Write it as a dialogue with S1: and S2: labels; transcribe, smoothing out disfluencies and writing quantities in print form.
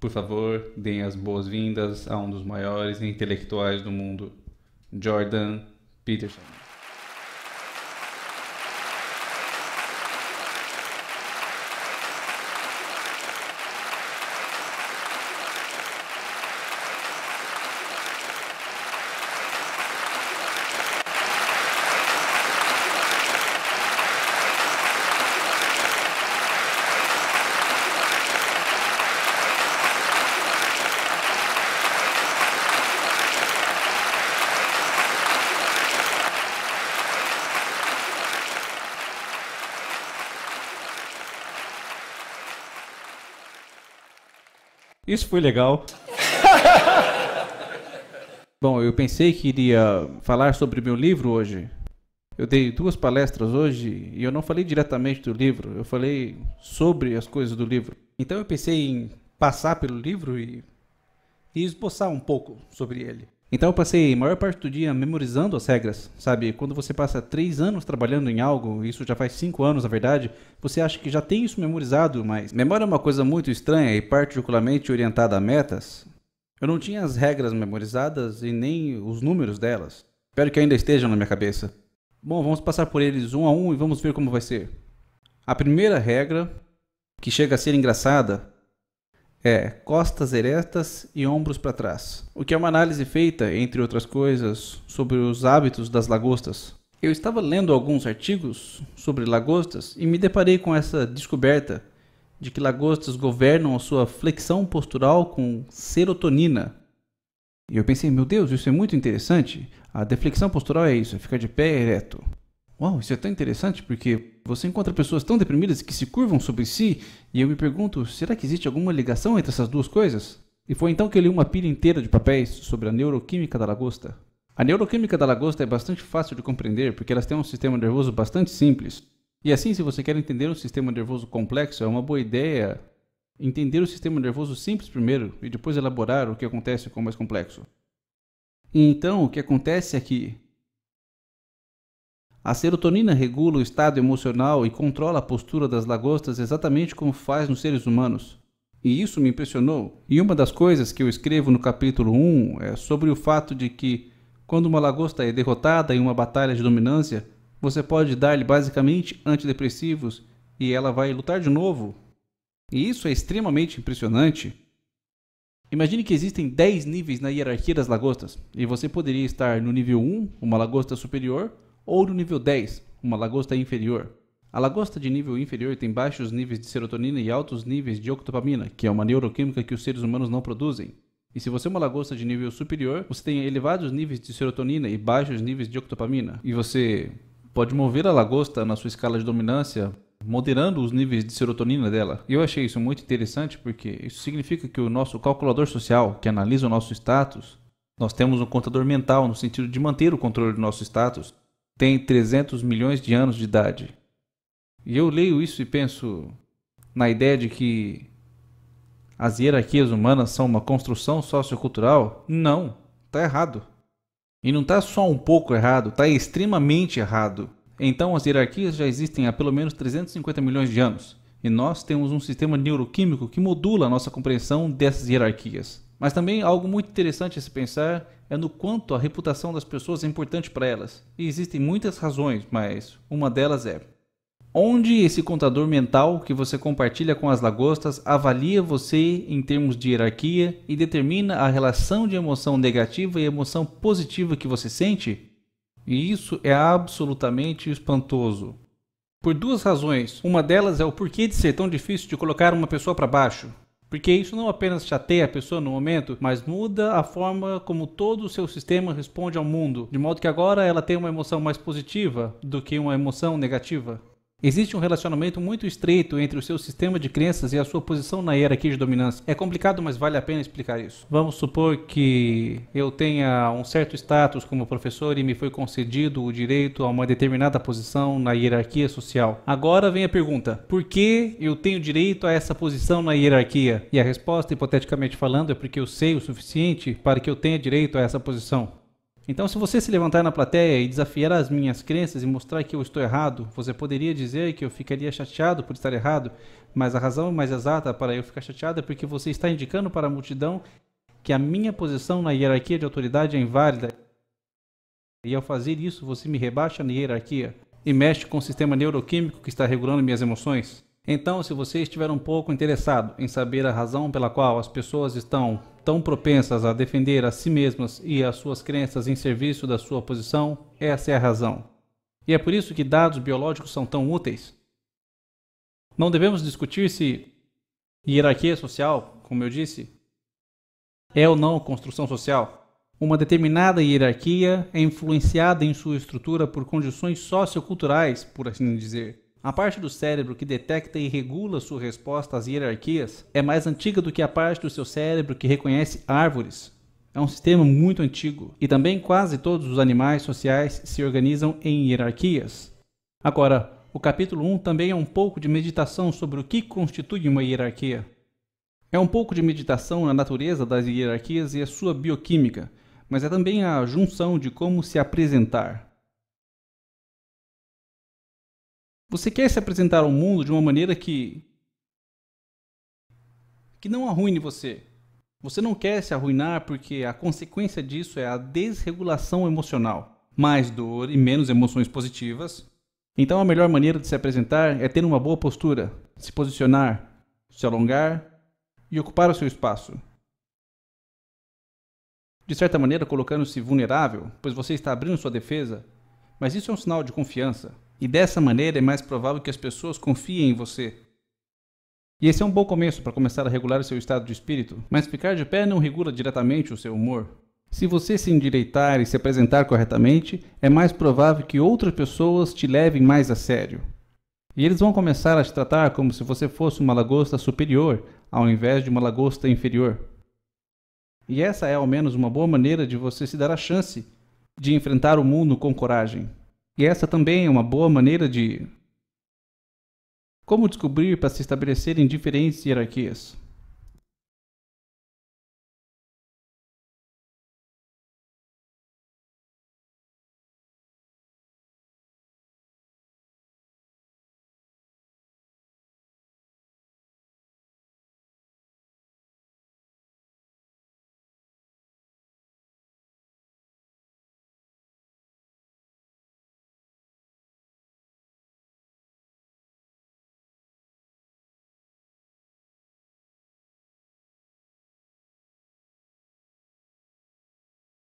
S1: Por favor, deem as boas-vindas a um dos maiores intelectuais do mundo, Jordan Peterson. Isso foi legal. Bom, eu pensei que iria falar sobre meu livro hoje. Eu dei 2 palestras hoje e eu não falei diretamente do livro, eu falei sobre as coisas do livro. Então eu pensei em passar pelo livro e esboçar um pouco sobre ele. Então eu passei a maior parte do dia memorizando as regras, sabe? Quando você passa 3 anos trabalhando em algo, isso já faz 5 anos na verdade, você acha que já tem isso memorizado, mas memória é uma coisa muito estranha e particularmente orientada a metas. Eu não tinha as regras memorizadas e nem os números delas. Espero que ainda estejam na minha cabeça. Bom, vamos passar por eles um a um e vamos ver como vai ser. A primeira regra, que chega a ser engraçada, é costas eretas e ombros para trás. O que é uma análise feita, entre outras coisas, sobre os hábitos das lagostas. Eu estava lendo alguns artigos sobre lagostas e me deparei com essa descoberta de que lagostas governam a sua flexão postural com serotonina. E eu pensei, meu Deus, isso é muito interessante. A deflexão postural é isso, é ficar de pé ereto. Uau, isso é tão interessante porque você encontra pessoas tão deprimidas que se curvam sobre si e eu me pergunto, será que existe alguma ligação entre essas duas coisas? E foi então que eu li uma pilha inteira de papéis sobre a neuroquímica da lagosta. A neuroquímica da lagosta é bastante fácil de compreender porque elas têm um sistema nervoso bastante simples. E assim, se você quer entender um sistema nervoso complexo, é uma boa ideia entender o sistema nervoso simples primeiro e depois elaborar o que acontece com o mais complexo. E então, o que acontece é que a serotonina regula o estado emocional e controla a postura das lagostas exatamente como faz nos seres humanos. E isso me impressionou. E uma das coisas que eu escrevo no capítulo 1 é sobre o fato de que, quando uma lagosta é derrotada em uma batalha de dominância, você pode dar-lhe basicamente antidepressivos e ela vai lutar de novo. E isso é extremamente impressionante. Imagine que existem 10 níveis na hierarquia das lagostas, e você poderia estar no nível 1, uma lagosta superior, ou no nível 10, uma lagosta inferior. A lagosta de nível inferior tem baixos níveis de serotonina e altos níveis de octopamina, que é uma neuroquímica que os seres humanos não produzem. E se você é uma lagosta de nível superior, você tem elevados níveis de serotonina e baixos níveis de octopamina. E você pode mover a lagosta na sua escala de dominância, moderando os níveis de serotonina dela. E eu achei isso muito interessante porque isso significa que o nosso calculador social, que analisa o nosso status, nós temos um contador mental no sentido de manter o controle do nosso status, tem 300 milhões de anos de idade. E eu leio isso e penso na ideia de que as hierarquias humanas são uma construção sociocultural. Não, está errado. E não está só um pouco errado, está extremamente errado. Então as hierarquias já existem há pelo menos 350 milhões de anos. E nós temos um sistema neuroquímico que modula a nossa compreensão dessas hierarquias. Mas também algo muito interessante a se pensar é no quanto a reputação das pessoas é importante para elas. E existem muitas razões, mas uma delas é: onde esse contador mental que você compartilha com as lagostas avalia você em termos de hierarquia e determina a relação de emoção negativa e emoção positiva que você sente? E isso é absolutamente espantoso. Por 2 razões. Uma delas é o porquê de ser tão difícil de colocar uma pessoa para baixo. Porque isso não apenas chateia a pessoa no momento, mas muda a forma como todo o seu sistema responde ao mundo, de modo que agora ela tem uma emoção mais positiva do que uma emoção negativa. Existe um relacionamento muito estreito entre o seu sistema de crenças e a sua posição na hierarquia de dominância. É complicado, mas vale a pena explicar isso. Vamos supor que eu tenha um certo status como professor e me foi concedido o direito a uma determinada posição na hierarquia social. Agora vem a pergunta: por que eu tenho direito a essa posição na hierarquia? E a resposta, hipoteticamente falando, é porque eu sei o suficiente para que eu tenha direito a essa posição. Então, se você se levantar na plateia e desafiar as minhas crenças e mostrar que eu estou errado, você poderia dizer que eu ficaria chateado por estar errado, mas a razão mais exata para eu ficar chateado é porque você está indicando para a multidão que a minha posição na hierarquia de autoridade é inválida. E ao fazer isso, você me rebaixa na hierarquia e mexe com o sistema neuroquímico que está regulando minhas emoções. Então, se você estiver um pouco interessado em saber a razão pela qual as pessoas estão tão propensas a defender a si mesmas e as suas crenças em serviço da sua posição, essa é a razão. E é por isso que dados biológicos são tão úteis. Não devemos discutir se hierarquia social, como eu disse, é ou não construção social. Uma determinada hierarquia é influenciada em sua estrutura por condições socioculturais, por assim dizer. A parte do cérebro que detecta e regula sua resposta às hierarquias é mais antiga do que a parte do seu cérebro que reconhece árvores. É um sistema muito antigo. E também quase todos os animais sociais se organizam em hierarquias. Agora, o capítulo 1 também é um pouco de meditação sobre o que constitui uma hierarquia. É um pouco de meditação na natureza das hierarquias e a sua bioquímica, mas é também a junção de como se apresentar. Você quer se apresentar ao mundo de uma maneira que não arruine você. Você não quer se arruinar porque a consequência disso é a desregulação emocional. Mais dor e menos emoções positivas. Então a melhor maneira de se apresentar é ter uma boa postura, se posicionar, se alongar e ocupar o seu espaço. De certa maneira colocando-se vulnerável, pois você está abrindo sua defesa, mas isso é um sinal de confiança. E dessa maneira é mais provável que as pessoas confiem em você. E esse é um bom começo para começar a regular o seu estado de espírito, mas ficar de pé não regula diretamente o seu humor. Se você se endireitar e se apresentar corretamente, é mais provável que outras pessoas te levem mais a sério. E eles vão começar a te tratar como se você fosse uma lagosta superior, ao invés de uma lagosta inferior. E essa é ao menos uma boa maneira de você se dar a chance de enfrentar o mundo com coragem. E essa também é uma boa maneira de como descobrir para se estabelecer em diferentes hierarquias.